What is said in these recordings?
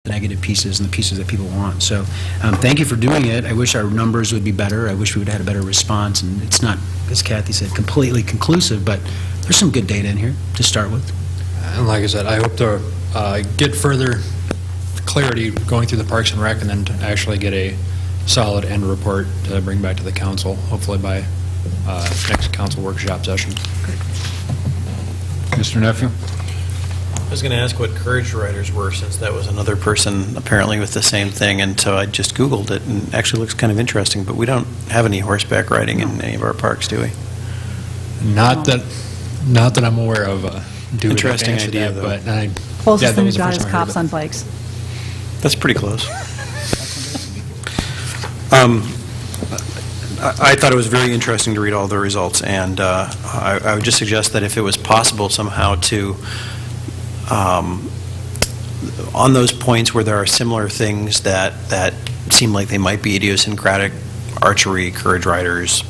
the negative pieces and the pieces that people want. So thank you for doing it. I wish our numbers would be better. I wish we would have had a better response. And it's not, as Kathy said, completely conclusive, but there's some good data in here to start with. And like I said, I hope to get further clarity going through the Parks and Rec and then to actually get a solid end report to bring back to the council, hopefully by next council workshop session. Mr. Nephew? I was going to ask what courage riders were, since that was another person apparently with the same thing, and so I just Googled it, and it actually looks kind of interesting, but we don't have any horseback riding in any of our parks, do we? Not that I'm aware of. Interesting idea, though. But Closest thing that was we've the got first is time I heard cops of on it. bikes. That's pretty close. I thought it was very interesting to read all the results, and I would just suggest that if it was possible somehow to, on those points where there are similar things that seem like they might be idiosyncratic, archery, courage riders,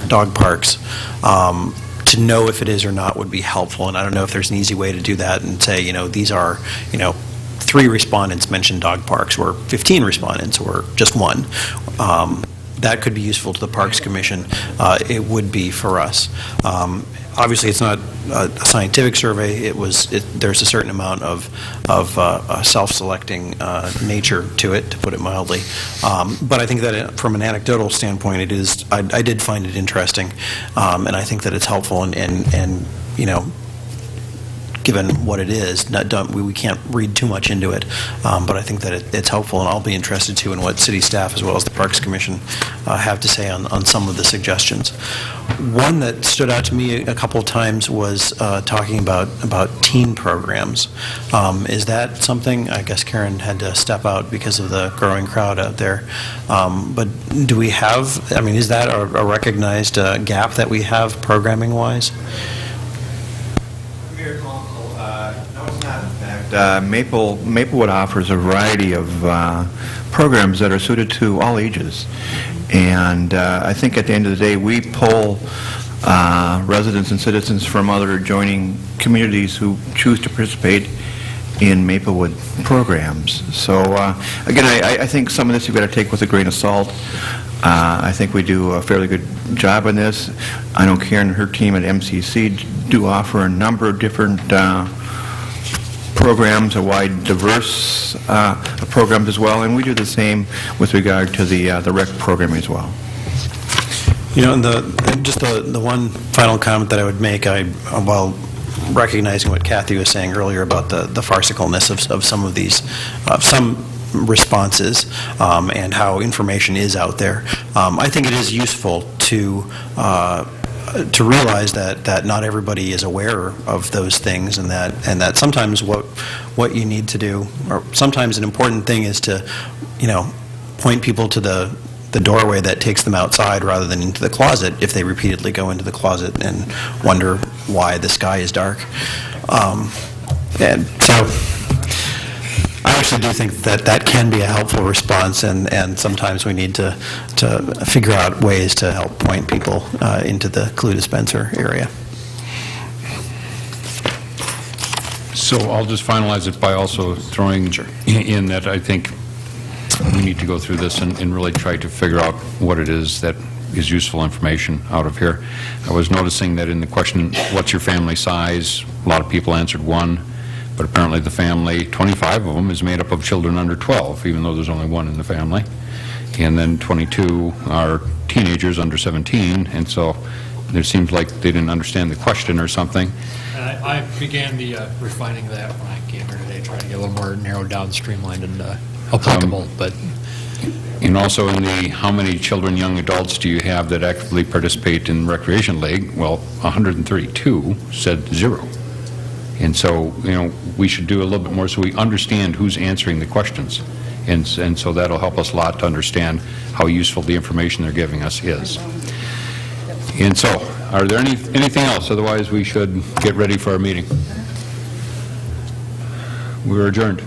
dog parks, to know if it is or not would be helpful. And I don't know if there's an easy way to do that and say, these are, 3 respondents mentioned dog parks, or 15 respondents, or just 1. That could be useful to the Parks Commission. It would be for us. Obviously, it's not a scientific survey. There's a certain amount of self-selecting nature to it, to put it mildly. But I think that from an anecdotal standpoint, it is. I did find it interesting, and I think that it's helpful. And given what it is, we can't read too much into it, but I think that it's helpful, and I'll be interested too in what city staff as well as the Parks Commission have to say on some of the suggestions. One that stood out to me a couple of times was talking about teen programs. Is that something? I guess Karen had to step out because of the growing crowd out there. But do we have, is that a recognized gap that we have programming-wise? Maplewood offers a variety of programs that are suited to all ages. And I think at the end of the day, we pull residents and citizens from other adjoining communities who choose to participate in Maplewood programs. So again, I think some of this you've got to take with a grain of salt. I think we do a fairly good job on this. I know Karen and her team at MCC do offer a number of different programs, a wide, diverse programs as well, and we do the same with regard to the rec programming as well. And the one final comment that I would make, while recognizing what Kathy was saying earlier about the farcicalness of some of these, some responses, and how information is out there, I think it is useful to realize that not everybody is aware of those things, and that sometimes what you need to do, or sometimes an important thing, is to point people to the doorway that takes them outside rather than into the closet if they repeatedly go into the closet and wonder why the sky is dark. And so I actually do think that can be a helpful response, and sometimes we need to figure out ways to help point people into the clue dispenser area. So I'll just finalize it by also throwing in that I think we need to go through this and really try to figure out what it is that is useful information out of here. I was noticing that in the question, what's your family size, a lot of people answered 1. But apparently the family, 25 of them, is made up of children under 12, even though there's only 1 in the family. And then 22 are teenagers under 17, and so it seems like they didn't understand the question or something. And I began the refining that when I came here today, trying to get a little more narrowed down, streamlined, and applicable. And also in the how many children, young adults do you have that actively participate in the Recreation League? Well, 132 said 0. And so, we should do a little bit more so we understand who's answering the questions. And so that'll help us a lot to understand how useful the information they're giving us is. And so, are there anything else? Otherwise, we should get ready for our meeting. We're adjourned.